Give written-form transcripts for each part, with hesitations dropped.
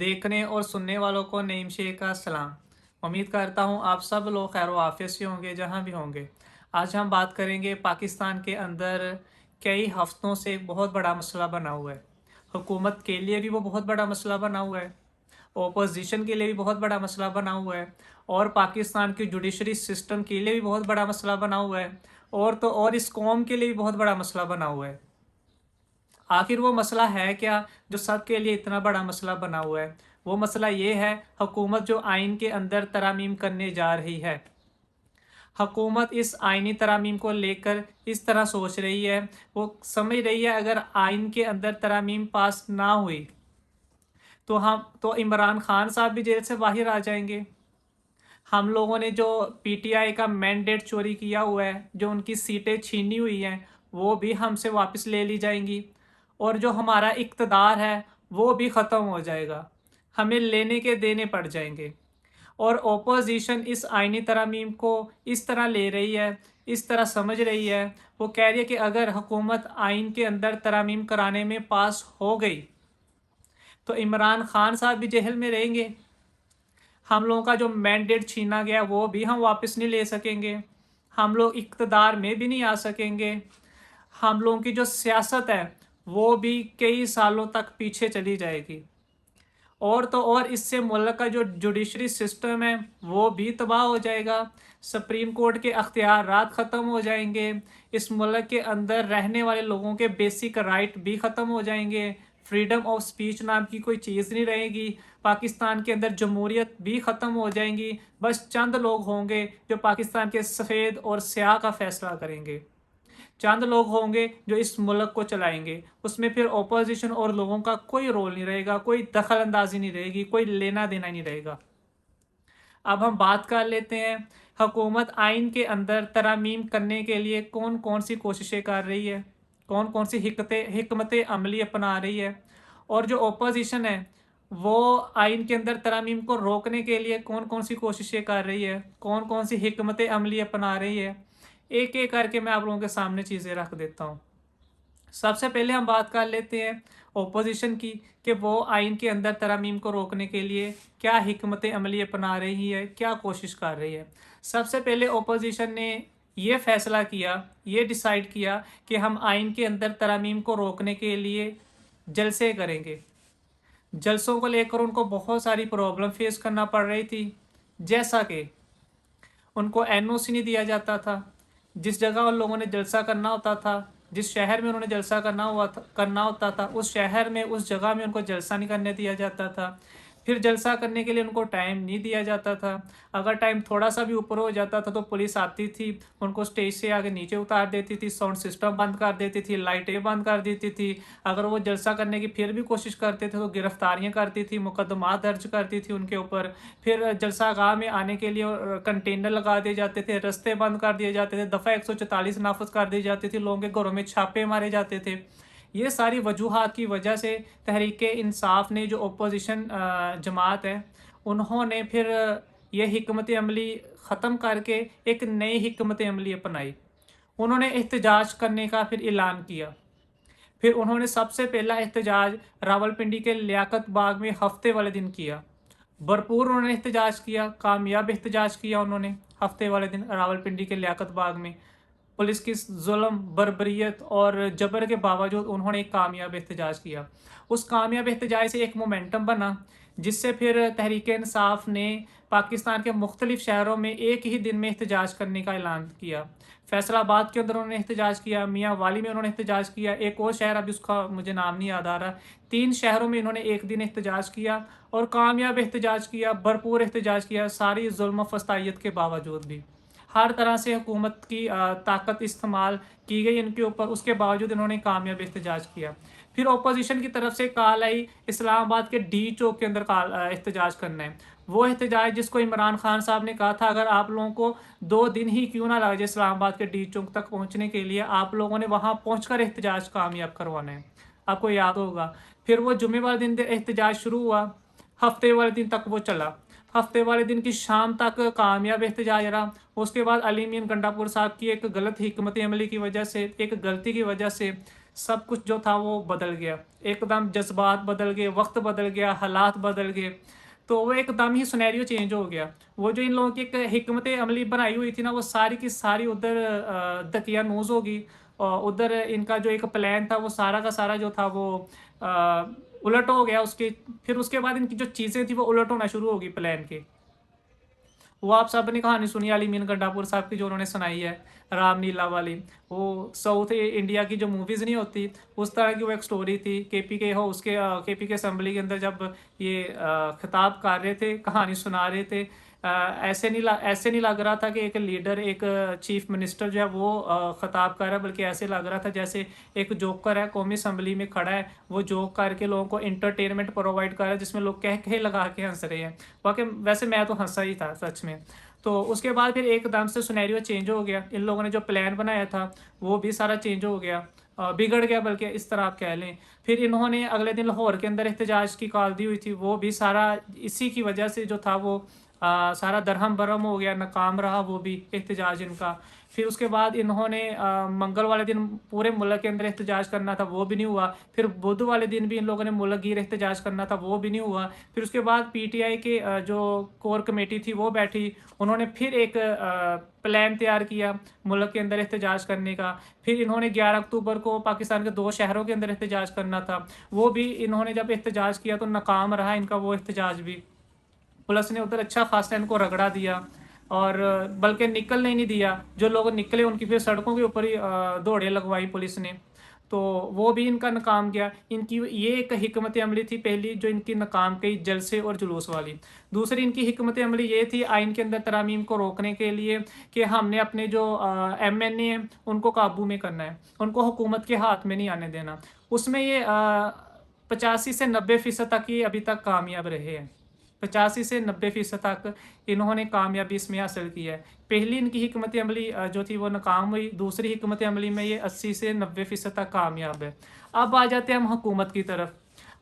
देखने और सुनने वालों को नईम शेख का सलाम। उम्मीद करता हूँ आप सब लोग खैर आफियत से होंगे जहाँ भी होंगे। आज हम बात करेंगे पाकिस्तान के अंदर कई हफ्तों से एक बहुत बड़ा मसला बना हुआ है। हुकूमत के लिए भी वो बहुत बड़ा मसला बना हुआ है, ओपोजिशन के लिए भी बहुत बड़ा मसला बना हुआ है, और पाकिस्तान की जुडिशरी सिस्टम के लिए भी बहुत बड़ा मसला बना हुआ है, और तो और इस कौम के लिए भी बहुत बड़ा मसला बना हुआ है। आखिर वो मसला है क्या जो सब के लिए इतना बड़ा मसला बना हुआ है? वो मसला ये है, हुकूमत जो आइन के अंदर तरमीम करने जा रही है। हुकूमत इस आइनी तरमीम को लेकर इस तरह सोच रही है, वो समझ रही है अगर आइन के अंदर तरमीम पास ना हुई तो इमरान खान साहब भी जेल से बाहर आ जाएंगे। हम लोगों ने जो पीटीआई का मैंडेट चोरी किया हुआ है, जो उनकी सीटें छीनी हुई हैं, वो भी हमसे वापस ले ली जाएंगी, और जो हमारा इक़्तिदार है वो भी ख़त्म हो जाएगा। हमें लेने के देने पड़ जाएंगे। और ओपोजिशन इस आइनी तरमीम को इस तरह ले रही है, इस तरह समझ रही है, वो कह रही है कि अगर हुकूमत आइन के अंदर तरमीम कराने में पास हो गई तो इमरान खान साहब भी जेल में रहेंगे। हम लोगों का जो मैंडेट छीना गया वो भी हम वापस नहीं ले सकेंगे। हम लोग इक़्तिदार में भी नहीं आ सकेंगे। हम लोगों की जो सियासत है वो भी कई सालों तक पीछे चली जाएगी। और तो और इससे मुल्क का जो जुडिशरी सिस्टम है वो भी तबाह हो जाएगा। सुप्रीम कोर्ट के अख्तियारात ख़त्म हो जाएंगे। इस मुल्क के अंदर रहने वाले लोगों के बेसिक राइट भी ख़त्म हो जाएंगे। फ्रीडम ऑफ स्पीच नाम की कोई चीज़ नहीं रहेगी। पाकिस्तान के अंदर जमहूरियत भी ख़त्म हो जाएंगी। बस चंद लोग होंगे जो पाकिस्तान के सफ़ेद और स्याह का फ़ैसला करेंगे। चंद लोग होंगे जो इस मुल्क को चलाएंगे। उसमें फिर ओपोजिशन और लोगों का कोई रोल नहीं रहेगा, कोई दखल अंदाजी नहीं रहेगी, कोई लेना देना नहीं रहेगा। अब हम बात कर लेते हैं, हुकूमत आइन के अंदर तरमीम करने के लिए कौन कौन सी कोशिशें कर रही है, कौन कौन सी हिकमत अमली अपना रही है, और जो ओपोजिशन है वो आइन के अंदर तरमीम को रोकने के लिए कौन कौन सी कोशिशें कर रही है, कौन कौन सी हिकमत अमली अपना रही है। एक एक करके मैं आप लोगों के सामने चीज़ें रख देता हूँ। सबसे पहले हम बात कर लेते हैं ओपोजिशन की, कि वो आइन के अंदर तरमीम को रोकने के लिए क्या हिकमत अमली अपना रही है, क्या कोशिश कर रही है। सबसे पहले ओपोजिशन ने ये फ़ैसला किया, ये डिसाइड किया कि हम आइन के अंदर तरमीम को रोकने के लिए जलसे करेंगे। जलसों को लेकर उनको बहुत सारी प्रॉब्लम फेस करना पड़ रही थी, जैसा कि उनको एनओसी नहीं दिया जाता था। जिस जगह उन लोगों ने जलसा करना होता था, जिस शहर में उन्होंने जलसा करना होता था, उस शहर में उस जगह में उनको जलसा नहीं करने दिया जाता था। फिर जलसा करने के लिए उनको टाइम नहीं दिया जाता था। अगर टाइम थोड़ा सा भी ऊपर हो जाता था तो पुलिस आती थी, उनको स्टेज से आगे नीचे उतार देती थी, साउंड सिस्टम बंद कर देती थी, लाइटें बंद कर देती थी। अगर वो जलसा करने की फिर भी कोशिश करते थे तो गिरफ्तारियां करती थी, मुकदमा दर्ज करती थी उनके ऊपर। फिर जलसागाह में आने के लिए कंटेनर लगा दिए जाते थे, रास्ते बंद कर दिए जाते थे, दफ़ा 144 नाफज कर दी जाती थी, लोगों के घरों में छापे मारे जाते थे। ये सारी वजूहात की वजह से तहरीक इंसाफ ने, जो अपोजिशन जमात है, उन्होंने फिर ये हिकमत अमली ख़त्म करके एक नई हिकमत अमली अपनाई। उन्होंने एहतजाज करने का फिर ऐलान किया। फिर उन्होंने सबसे पहला एहतजाज रावलपिंडी के लियाकत बाग में हफ्ते वाले दिन किया। भरपूर उन्होंने एहतजाज किया, कामयाब एहतजाज किया उन्होंने हफ्ते वाले दिन रावलपिंडी के लियाकत बाग में। पुलिस की जुल्म, बर्बरियत और जबर के बावजूद उन्होंने एक कामयाब एहतजाज किया। उस कामयाब एहतजाज से एक मोमेंटम बना, जिससे फिर तहरीक इंसाफ ने पाकिस्तान के मुख्तलिफ शहरों में एक ही दिन में एहतजाज करने का ऐलान किया। फैसलाबाद के अंदर उन्होंने एहतजाज किया, मियाँ वाली में उन्होंने एहतजाज किया, एक और शहर अभी उसका मुझे नाम नहीं याद आ रहा। 3 शहरों में इन्होंने एक दिन एहतजाज किया और कामयाब एहतजाज किया, भरपूर एहतजाज किया, सारी जुल्म फस्तायत के बावजूद भी। हर तरह से हुकूमत की ताकत इस्तेमाल की गई इनके ऊपर, उसके बावजूद इन्होंने कामयाब एहतजाज किया। फिर अपोजिशन की तरफ से कॉल आई इस्लामाबाद के डी चौक के अंदर एहतजाज करना है। वो एहतजाज जिसको इमरान खान साहब ने कहा था अगर आप लोगों को 2 दिन ही क्यों ना लग जाए इस्लामाबाद के डी चौक तक पहुंचने के लिए, आप लोगों ने वहां पहुंचकर एहतजाज कामयाब करवाना है। आपको याद होगा, फिर वो जुमे वाले दिन एहतजाज शुरू हुआ, हफ्ते वाले दिन तक वो चला। हफ्ते वाले दिन की शाम तक कामयाब एहतजाज रहा। उसके बाद अली मीन गंडापुर साहब की एक गलत हिकमत अमली की वजह से, एक गलती की वजह से सब कुछ जो था वो बदल गया। एकदम जज्बात बदल गए, वक्त बदल गया, हालात बदल गए। तो वो एकदम ही सिनेरियो चेंज हो गया। वो जो इन लोगों की एक हिकमत अमली बनाई हुई थी ना, वो सारी की सारी उधर दकिया नूज होगी। और उधर इनका जो एक प्लान था वो सारा का सारा जो था वो अ, उलट हो गया उसके। फिर उसके बाद इनकी जो चीज़ें थी वो उलट होना शुरू होगी प्लान के। वो आप सब ने कहानी सुनी अली मीन गंडापुर साहब की, जो उन्होंने सुनाई है, रामलीला वाली। वो साउथ इंडिया की जो मूवीज़ नहीं होती, उस तरह की वो एक स्टोरी थी। केपी के हो उसके केपी के असेंबली के अंदर जब ये खिताब कर रहे थे, कहानी सुना रहे थे, ऐसे नहीं लग रहा था कि एक लीडर, एक चीफ मिनिस्टर जो है वो खिताब कर रहा है, बल्कि ऐसे लग रहा था जैसे एक जोकर है, कौमी असेंबली में खड़ा है, वो जोक करके लोगों को इंटरटेनमेंट प्रोवाइड कर रहा है, जिसमें लोग कह कहे लगा के हंस रहे हैं। वाकई वैसे मैं तो हंसा ही था सच में। तो उसके बाद फिर एकदम से सिनेरियो चेंज हो गया। इन लोगों ने जो प्लान बनाया था वो भी सारा चेंज हो गया, बिगड़ गया, बल्कि इस तरह आप कह लें। फिर इन्होंने अगले दिन लाहौर के अंदर एहतजाज की कॉल दी हुई थी, वो भी सारा इसी की वजह से जो था वो सारा दरहम बरहम हो गया, नाकाम रहा वो भी एहतजाज इनका। फिर उसके बाद इन्होंने मंगल वाले दिन पूरे मुल्क के अंदर एहतजाज करना था, वो भी नहीं हुआ। फिर बुध वाले दिन भी इन लोगों ने मुल्क गिर एहतजाज करना था, वो भी नहीं हुआ। फिर उसके बाद पीटीआई के जो कोर कमेटी थी वो बैठी, उन्होंने फिर एक प्लान तैयार किया मुल्क के अंदर एहतजाज करने का। फिर इन्होंने 11 अक्टूबर को पाकिस्तान के 2 शहरों के अंदर एहतजाज करना था, वो भी इन्होंने जब एहतजाज किया तो नाकाम रहा इनका वो एहतजाज भी। पुलिस ने उधर अच्छा खासा इनको रगड़ा दिया, और बल्कि निकलने ही नहीं दिया। जो लोग निकले उनकी फिर सड़कों के ऊपर ही दौड़े लगवाई पुलिस ने। तो वो भी इनका नाकाम गया। इनकी ये एक हिकमत अमली थी पहली, जो इनकी नाकाम गई, जलसे और जुलूस वाली। दूसरी इनकी हिकमत अमली ये थी आइन के अंदर तरमीम को रोकने के लिए, कि हमने अपने जो एमएनए हैं उनको काबू में करना है, उनको हुकूमत के हाथ में नहीं आने देना। उसमें ये 85 से 90% तक ही अभी तक कामयाब रहे हैं। 85 से 90% तक इन्होंने कामयाबी इसमें हासिल की है। पहली इनकी हिकमत अमली जो थी वो नाकाम हुई। दूसरी हिकमत अमली में ये 80 से 90% तक कामयाब है। अब आ जाते हैं हम हुकूमत की तरफ।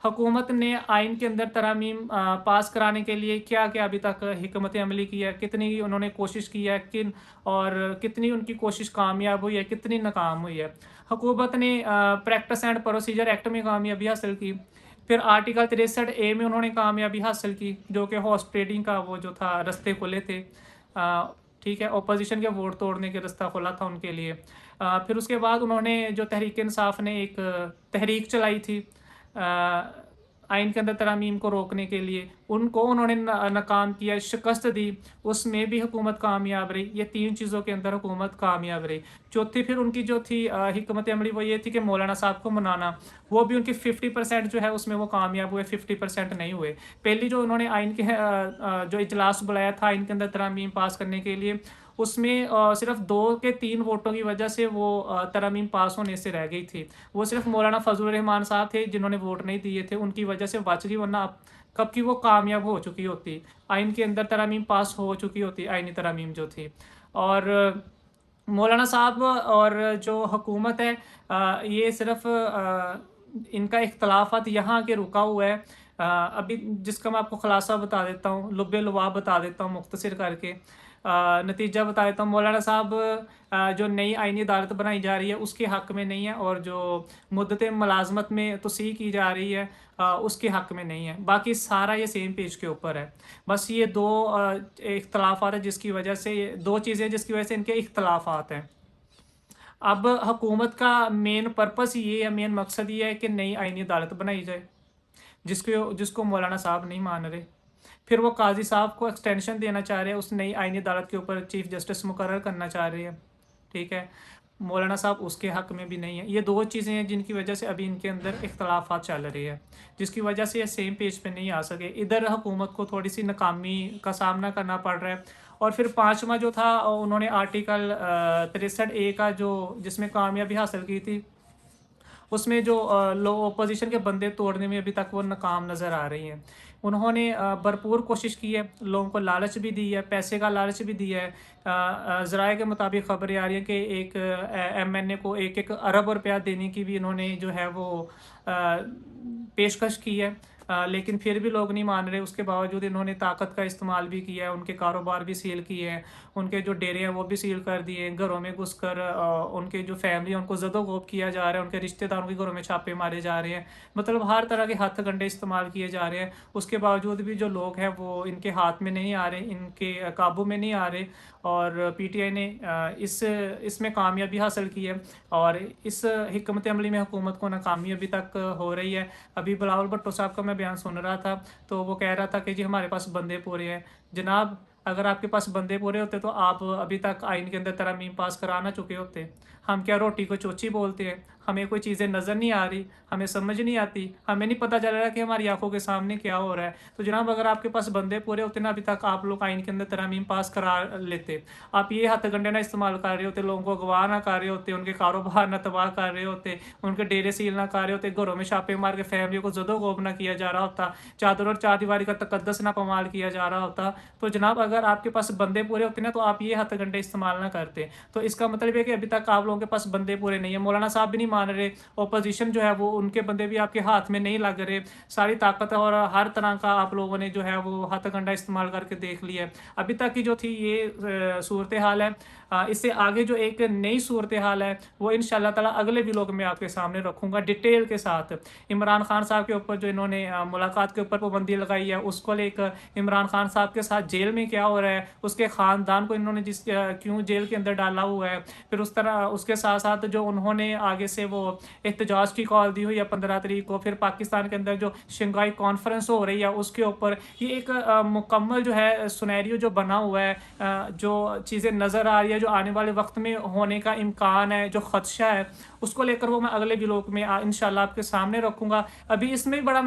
हुकूमत ने आइन के अंदर तरमीम पास कराने के लिए क्या क्या अभी तक हिकमत अमली की है, कितनी उन्होंने कोशिश की है, और कितनी उनकी कोशिश कामयाब हुई है, कितनी नाकाम हुई है। हुकूमत ने प्रैक्टिस एंड प्रोसीजर एक्ट में कामयाबी हासिल की। फिर आर्टिकल 63A में उन्होंने कामयाबी हासिल की, जो कि हॉर्स ट्रेडिंग का वो जो था रास्ते खुले थे। ठीक है, अपोजिशन के वोट तोड़ने के रास्ता खुला था उनके लिए। फिर उसके बाद उन्होंने जो तहरीक इंसाफ ने एक तहरीक चलाई थी आइन के अंदर तरमीम को रोकने के लिए, उनको उन्होंने नाकाम किया, शिकस्त दी, उसमें भी हुकूमत कामयाब रही। ये 3 चीज़ों के अंदर हुकूमत कामयाब रही। चौथी फिर उनकी जो थी हिकमत अमली, वो ये थी कि मौलाना साहब को मनाना। वो भी उनकी 50% जो है उसमें वो कामयाब हुए, 50% नहीं हुए। पहली जो उन्होंने आइन के जो इजलास बुलाया था आइन के अंदर तरमीम पास करने के लिए, उसमें सिर्फ 2 के 3 वोटों की वजह से वो तरमीम पास होने से रह गई थी। वो सिर्फ मौलाना फजल रहमान साहब थे जिन्होंने वोट नहीं दिए थे, उनकी वजह से बच गई, वरना कब की वो कामयाब हो चुकी होती, आइन के अंदर तरमीम पास हो चुकी होती, आइनी तरमीम जो थी। और मौलाना साहब और जो हुकूमत है, ये सिर्फ इनका इख्तलाफात यहाँ के रुका हुआ है। अभी जिसका मैं आपको खुलासा बता देता हूँ, लुब्बे लुबाब बता देता हूँ मुख्तसर करके। नतीजा बता देता हूँ। मौलाना साहब जो नई आइनी अदालत बनाई जा रही है उसके हक़ में नहीं है, और जो मुद्दत मुलाजमत में तोसी की जा रही है उसके हक़ में नहीं है। बाकी सारा ये सेम पेज के ऊपर है। बस ये दो इख्तलाफात है जिसकी वजह से, ये दो चीज़ें जिसकी वजह से इनके इख्तलाफात हैं। अब हुकूमत का मेन पर्पस ये है, मेन मकसद ये है कि नई आइनी अदालत बनाई जाए, जिसको जिसको मौलाना साहब नहीं मान रहे। फिर वो काजी साहब को एक्सटेंशन देना चाह रहे हैं, उस नई आइनी अदालत के ऊपर चीफ जस्टिस मुकर्रर करना चाह रहे हैं। ठीक है, मौलाना साहब उसके हक़ में भी नहीं है। ये दो चीज़ें हैं जिनकी वजह से अभी इनके अंदर इख्तलाफात चल रही है, जिसकी वजह से ये सेम पेज पे नहीं आ सके। इधर हुकूमत को थोड़ी सी नाकामी का सामना करना पड़ रहा है। और फिर पाँचवा जो था, उन्होंने आर्टिकल 63A का जो जिसमें कामयाबी हासिल की थी, उसमें जो लोग अपोजिशन के बंदे तोड़ने में अभी तक वो नाकाम नज़र आ रही हैं। उन्होंने भरपूर कोशिश की है, लोगों को लालच भी दी है, पैसे का लालच भी दिया है। ज़राए के मुताबिक ख़बरें आ रही हैं कि एक एमएनए को 1-1 अरब रुपया देने की भी इन्होंने जो है वो पेशकश की है। लेकिन फिर भी लोग नहीं मान रहे। उसके बावजूद इन्होंने ताकत का इस्तेमाल भी किया है, उनके कारोबार भी सील किए हैं, उनके जो डेरे हैं वो भी सील कर दिए हैं, घरों में घुसकर उनके जो फैमिली है उनको ज़दोग़ोब किया जा रहा है, उनके रिश्तेदारों के घरों में छापे मारे जा रहे हैं। मतलब हर तरह के हथकंडे इस्तेमाल किए जा रहे हैं। उसके बावजूद भी जो लोग हैं वो इनके हाथ में नहीं आ रहे, इनके काबू में नहीं आ रहे, और पीटीआई ने इसमें कामयाबी हासिल की है, और इस हिकमत अमली में हुकूमत को नाकामी अभी तक हो रही है। अभी बिलावल भुट्टो साहब का मैं बयान सुन रहा था, तो वो कह रहा था कि जी हमारे पास बंदे पूरे हैं। जनाब, अगर आपके पास बंदे पूरे होते तो आप अभी तक आइन के अंदर तरमीम पास करा ना चुके होते। हम क्या रोटी को चोची बोलते हैं? हमें कोई चीज़ें नज़र नहीं आ रही, हमें समझ नहीं आती, हमें नहीं पता चल रहा कि हमारी आंखों के सामने क्या हो रहा है। तो जनाब, अगर आपके पास बंदे पूरे होते ना, अभी तक आप लोग आइन के अंदर तरमीम पास करा लेते। आप ये हथकंडे ना इस्तेमाल कर रहे होते, लोगों को अगवा ना कर रहे होते, उनके कारोबार ना तबाह कर रहे होते, उनके डेरे सील ना कर रहे होते, घरों में छापे मार के फैमिली को जदोगोब ना किया जा रहा होता, चादर और चारदीवारी का तकद्दस ना पमाल किया जा रहा होता। तो जनाब, अगर आपके पास बंदे पूरे होते ना, तो आप ये हथकंडे इस्तेमाल ना करते। तो इसका मतलब है कि अभी तक आप लोगों के पास बंदे पूरे नहीं है। मौलाना साहब भी नहीं मान रहे, ऑपोजिशन जो है वो, उनके बंदे भी आपके हाथ में नहीं लग रहे। सारी ताकत और हर तरह का आप लोगों ने जो है वो हथकंडा इस्तेमाल करके देख लिया है। अभी तक की जो थी ये सूरत हाल है। इससे आगे जो एक नई सूरत हाल है वो इंशाल्लाह ताला अगले व्लॉग में आपके सामने रखूंगा डिटेल के साथ। इमरान खान साहब के ऊपर जो इन्होंने मुलाकात के ऊपर पाबंदी लगाई है, उसको लेकर इमरान खान साहब के साथ जेल में क्या हो रहा है, उसके ख़ानदान को इन्होंने क्यों जेल के अंदर डाला हुआ है, फिर उस तरह उसके साथ साथ जो उन्होंने आगे से वो एहतजाज की कॉल दी हुई है 15 तारीख को, फिर पाकिस्तान के अंदर जो शंघाई कॉन्फ्रेंस हो रही है उसके ऊपर, ये एक मुकम्मल जो है सुनेरियो जो बना हुआ है, जो चीज़ें नज़र आ रही है, जो आने वाले वक्त में होने का इम्कान है, जो खदशा है, उसको लेकर वो मैं अगले व्लॉग में इंशाल्लाह आपके सामने रखूँगा। अभी इसमें बड़ा